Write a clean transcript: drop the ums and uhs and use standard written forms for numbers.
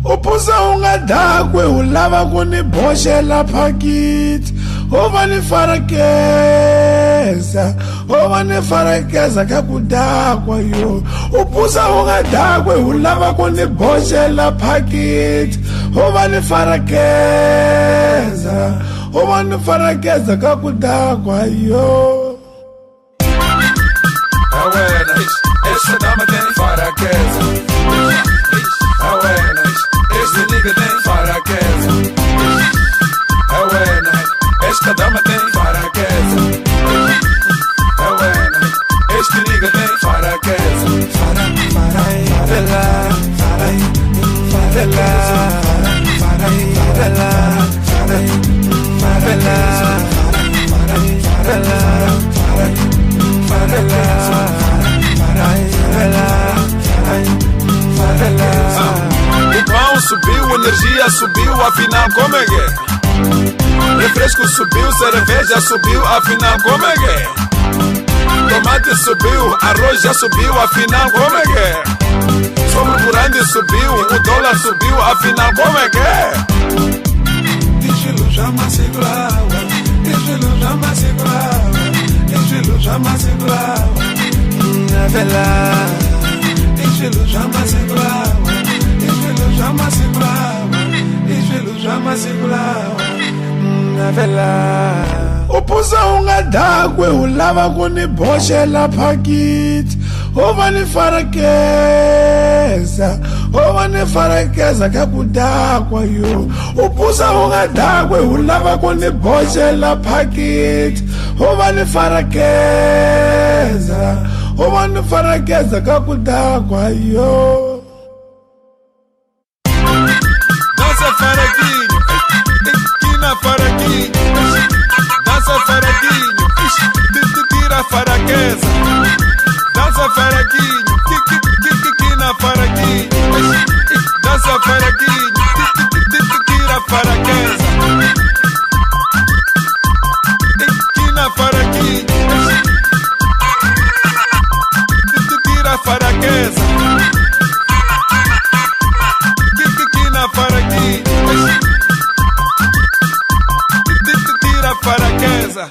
Upusa ungadakwe ulava kuni boshela phakiti. Ovani farakeza kakudakwa yo. Upusa ungadakwe ulava kuni boshela phakiti. Ovani farakeza kakudakwa yo. Awena, essa dama tem faraqueza. Awena, esse nigga tem faraqueza. Awena, esta dama tem faraqueza. Awena, este nigga tem faraqueza. O pão subiu, energia subiu, afinal como é que é? Refresco subiu, cerveja subiu, afinal como é que é? Tomate subiu, arroz já subiu, afinal como é que é? Sobre o grande subiu, o dólar subiu, afinal como é que é? Dijilo chama segurava, dijilo chama segurava, dijilo chama segurava. Dijilo chama segurava, dijilo chama segurava, dijilo chama segurava. Upusa ungadakwe ulava kuni boshela phakiti. Ovani farakeza kakudakwa yo. Upusa ungadakwe ulava kuni boshela phakiti. Ovani farakeza kakudakwa yo. Dança faraguinho, quina faraguinho. Dança faraguinho, tira faraqueza. Dança faraguinho, quina faraguinho. Dança faraguinho, tira faraqueza. Quina faraguinho, tira faraqueza. Quina faraguinho, tira faraqueza.